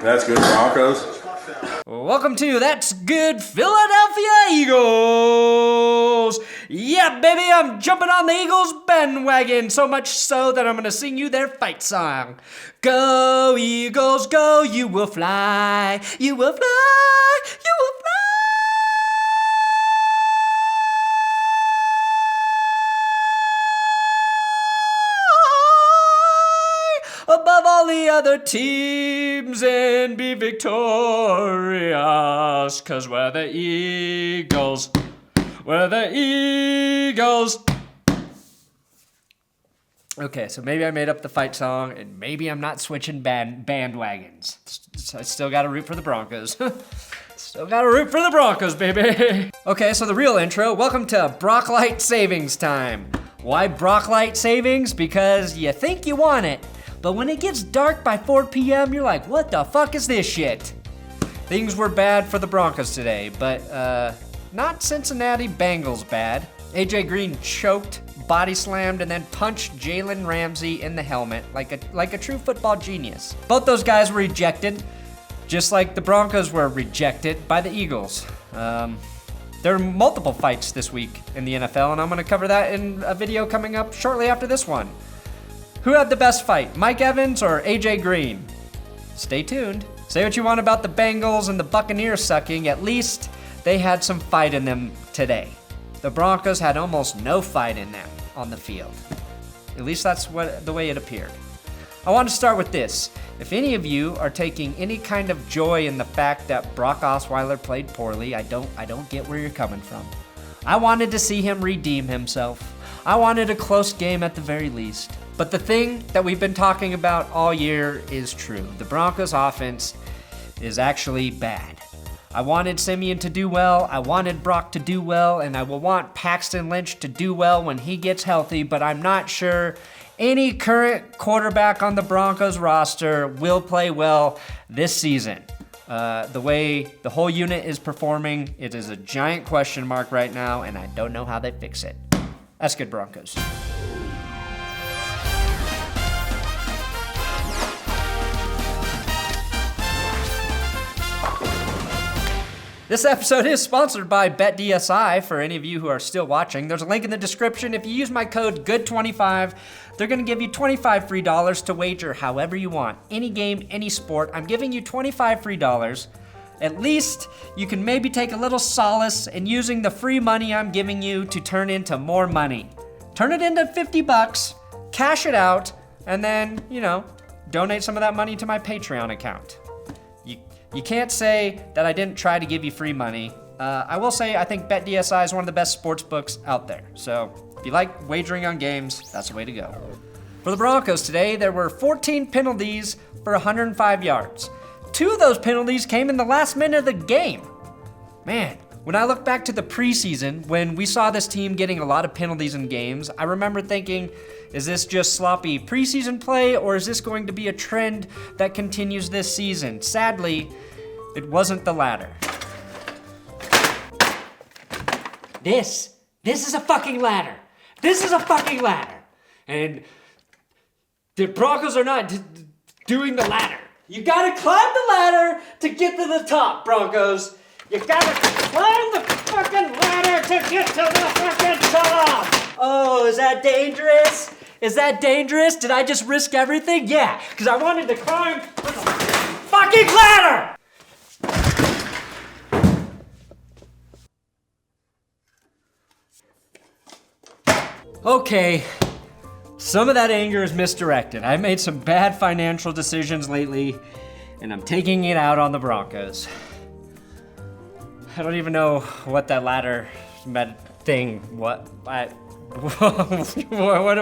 That's good, Broncos. Welcome to That's Good Philadelphia Eagles. Yeah, baby, I'm jumping on the Eagles bandwagon, so much so that I'm going to sing you their fight song. Go, Eagles, go, you will fly, you will fly, you will fly. Above all the other teams and be victorious, 'cause we're the Eagles, we're the Eagles. Okay, so maybe I made up the fight song, and maybe I'm not switching bandwagons. I still gotta root for the Broncos. Still gotta root for the Broncos, baby. Okay, so the real intro. Welcome to Brocklight Savings time. Why Brocklight Savings? Because you think you want it, but when it gets dark by 4 p.m., you're like, what the fuck is this shit? Things were bad for the Broncos today, but not Cincinnati Bengals bad. AJ Green choked, body slammed, and then punched Jalen Ramsey in the helmet like a true football genius. Both those guys were ejected, just like the Broncos were rejected by the Eagles. There are multiple fights this week in the NFL, and I'm gonna cover that in a video coming up shortly after this one. Who had the best fight, Mike Evans or AJ Green? Stay tuned. Say what you want about the Bengals and the Buccaneers sucking, at least they had some fight in them today. The Broncos had almost no fight in them on the field. At least that's the way it appeared. I want to start with this. If any of you are taking any kind of joy in the fact that Brock Osweiler played poorly, I don't get where you're coming from. I wanted to see him redeem himself. I wanted a close game at the very least. But the thing that we've been talking about all year is true. The Broncos offense is actually bad. I wanted Siemian to do well, I wanted Brock to do well, and I will want Paxton Lynch to do well when he gets healthy, but I'm not sure any current quarterback on the Broncos roster will play well this season. The way the whole unit is performing, it is a giant question mark right now, and I don't know how they fix it. That's good, Broncos. This episode is sponsored by BetDSI. For any of you who are still watching, there's a link in the description. If you use my code GOOD25, they're gonna give you $25 free to wager however you want. Any game, any sport, I'm giving you $25 free. At least you can maybe take a little solace in using the free money I'm giving you to turn into more money. Turn it into $50, cash it out, and then, donate some of that money to my Patreon account. You can't say that I didn't try to give you free money. I will say I think BetDSI is one of the best sports books out there. So if you like wagering on games, that's the way to go. For the Broncos today, there were 14 penalties for 105 yards. 2 of those penalties came in the last minute of the game. Man, when I look back to the preseason, when we saw this team getting a lot of penalties in games, I remember thinking, is this just sloppy preseason play, or is this going to be a trend that continues this season? Sadly, it wasn't the latter. This is a fucking ladder. This is a fucking ladder. And the Broncos are not doing the ladder. You gotta climb the ladder to get to the top, Broncos. You gotta climb the fucking ladder to get to the fucking top. Oh, is that dangerous? Is that dangerous? Did I just risk everything? Yeah, because I wanted to climb the fucking ladder! Okay, some of that anger is misdirected. I made some bad financial decisions lately, and I'm taking it out on the Broncos. I don't even know what that ladder thing, what am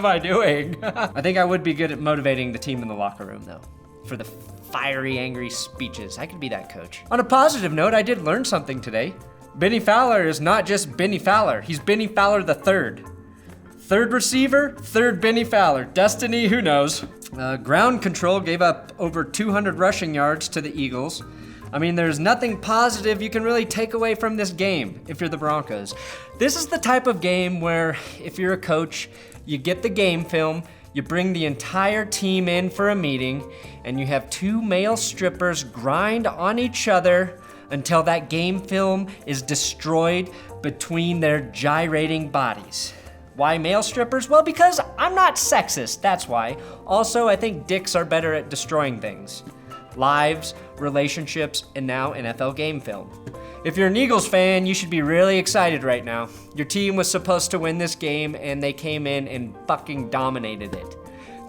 I doing? I think I would be good at motivating the team in the locker room, though, for the fiery, angry speeches. I could be that coach. On a positive note, I did learn something today. Benny Fowler is not just Benny Fowler. He's Benny Fowler the third. Third receiver, third Benny Fowler. Destiny, who knows? Ground control gave up over 200 rushing yards to the Eagles. I mean, there's nothing positive you can really take away from this game if you're the Broncos. This is the type of game where if you're a coach, you get the game film, you bring the entire team in for a meeting, and you have two male strippers grind on each other until that game film is destroyed between their gyrating bodies. Why male strippers? Well, because I'm not sexist, that's why. Also, I think dicks are better at destroying things. Lives, relationships, and now NFL game film. If you're an Eagles fan, you should be really excited right now. Your team was supposed to win this game, and they came in and fucking dominated it.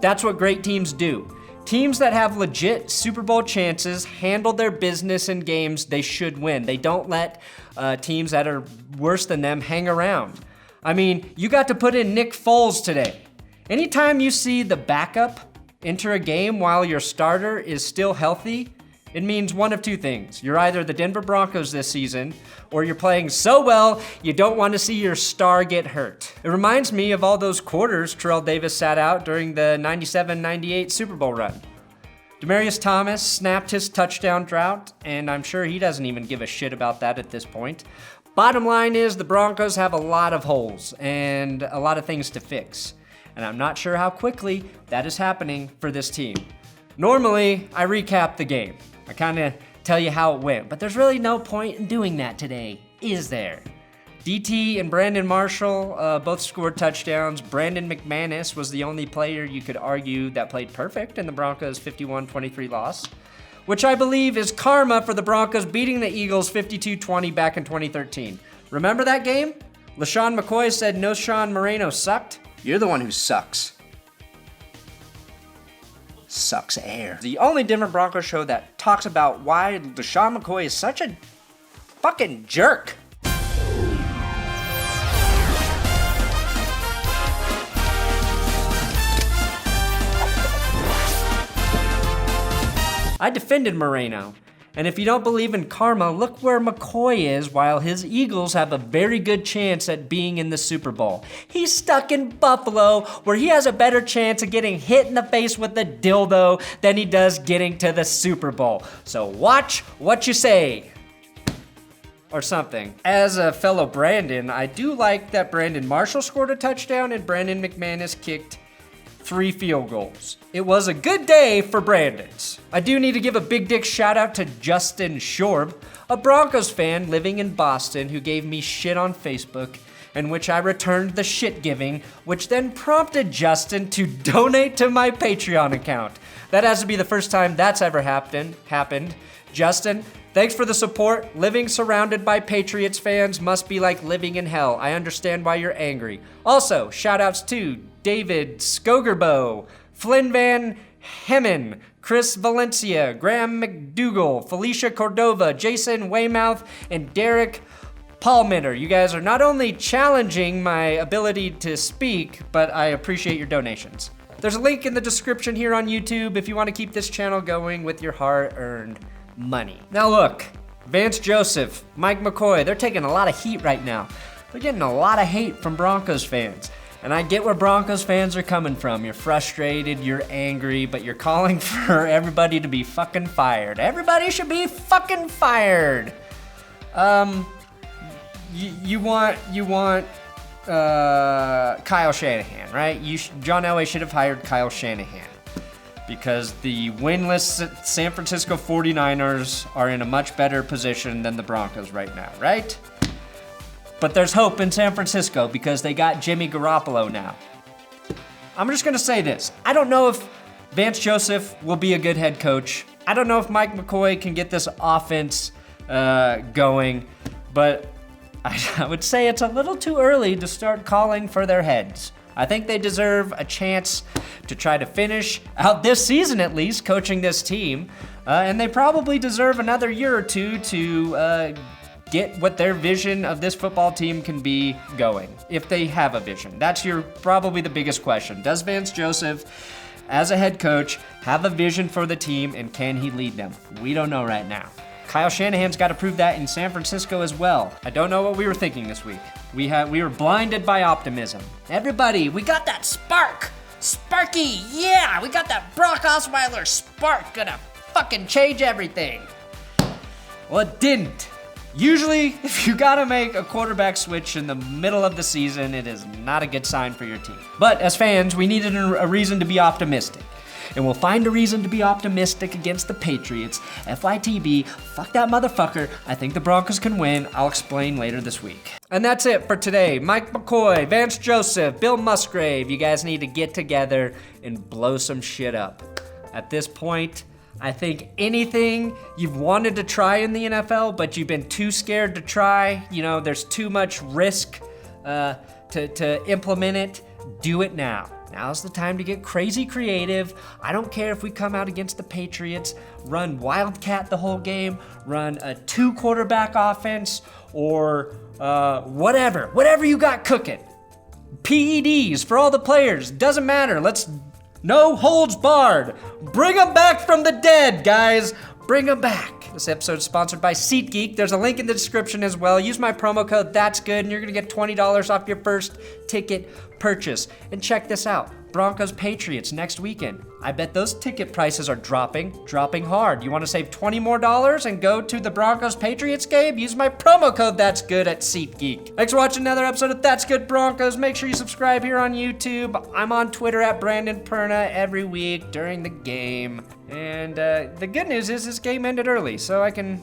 That's what great teams do. Teams that have legit Super Bowl chances handle their business in games they should win. They don't let teams that are worse than them hang around. I mean, you got to put in Nick Foles today. Anytime you see the backup enter a game while your starter is still healthy, it means one of two things. You're either the Denver Broncos this season, or you're playing so well you don't want to see your star get hurt. It reminds me of all those quarters Terrell Davis sat out during the 97-98 Super Bowl run. Demaryius Thomas snapped his touchdown drought, and I'm sure he doesn't even give a shit about that at this point. Bottom line is the Broncos have a lot of holes and a lot of things to fix, and I'm not sure how quickly that is happening for this team. Normally, I recap the game. I kind of tell you how it went, but there's really no point in doing that today, is there? DT and Brandon Marshall both scored touchdowns. Brandon McManus was the only player you could argue that played perfect in the Broncos' 51-23 loss, which I believe is karma for the Broncos beating the Eagles 52-20 back in 2013. Remember that game? LaShawn McCoy said no Sean Moreno sucked. You're the one who sucks. Sucks air. The only Denver Broncos show that talks about why LaShawn McCoy is such a fucking jerk. I defended Moreno. And if you don't believe in karma, look where McCoy is while his Eagles have a very good chance at being in the Super Bowl. He's stuck in Buffalo where he has a better chance of getting hit in the face with a dildo than he does getting to the Super Bowl. So watch what you say. Or something. As a fellow Brandon, I do like that Brandon Marshall scored a touchdown and Brandon McManus kicked 3 field goals. It was a good day for Brandons. I do need to give a big dick shout out to Justin Shorb, a Broncos fan living in Boston who gave me shit on Facebook, in which I returned the shit giving, which then prompted Justin to donate to my Patreon account. That has to be the first time that's ever happened. Justin, thanks for the support. Living surrounded by Patriots fans must be like living in hell. I understand why you're angry. Also, shout outs to David Skogerbo, Flynn Van Hemmen, Chris Valencia, Graham McDougall, Felicia Cordova, Jason Weymouth, and Derek Palmitter. You guys are not only challenging my ability to speak, but I appreciate your donations. There's a link in the description here on YouTube if you want to keep this channel going with your hard-earned money. Now look, Vance Joseph, Mike McCoy, they're taking a lot of heat right now. They're getting a lot of hate from Broncos fans. And I get where Broncos fans are coming from. You're frustrated, you're angry, but you're calling for everybody to be fucking fired. Everybody should be fucking fired. You want Kyle Shanahan, right? John Elway should have hired Kyle Shanahan because the winless San Francisco 49ers are in a much better position than the Broncos right now, right? But there's hope in San Francisco because they got Jimmy Garoppolo now. I'm just gonna say this. I don't know if Vance Joseph will be a good head coach. I don't know if Mike McCoy can get this offense going, but I would say it's a little too early to start calling for their heads. I think they deserve a chance to try to finish out this season at least, coaching this team. And they probably deserve another year or two to get what their vision of this football team can be going, if they have a vision. That's probably the biggest question. Does Vance Joseph, as a head coach, have a vision for the team, and can he lead them? We don't know right now. Kyle Shanahan's got to prove that in San Francisco as well. I don't know what we were thinking this week. We were blinded by optimism. Everybody, we got that spark! Sparky, yeah! We got that Brock Osweiler spark, gonna fucking change everything. Well, it didn't. Usually, if you gotta make a quarterback switch in the middle of the season, it is not a good sign for your team. But as fans, we needed a reason to be optimistic. And we'll find a reason to be optimistic against the Patriots. FYTB, fuck that motherfucker. I think the Broncos can win. I'll explain later this week. And that's it for today. Mike McCoy, Vance Joseph, Bill Musgrave, you guys need to get together and blow some shit up. At this point, I think anything you've wanted to try in the NFL, but you've been too scared to try, there's too much risk to implement it, do it now. Now's the time to get crazy creative. I don't care if we come out against the Patriots, run Wildcat the whole game, run a 2-quarterback offense, or whatever you got cooking. PEDs for all the players, doesn't matter. No holds barred. Bring them back from the dead, guys. Bring them back. This episode is sponsored by SeatGeek. There's a link in the description as well. Use my promo code ThatsGood and you're gonna get $20 off your first ticket purchase. And check this out, Broncos Patriots next weekend. I bet those ticket prices are dropping hard. You wanna save $20 more and go to the Broncos Patriots game? Use my promo code ThatsGood at SeatGeek. Thanks for watching another episode of That's Good Broncos. Make sure you subscribe here on YouTube. I'm on Twitter at Brandon Perna every week during the game. And the good news is this game ended early, so I can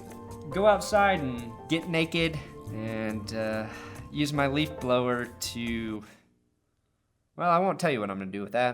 go outside and get naked and use my leaf blower to... Well, I won't tell you what I'm gonna do with that.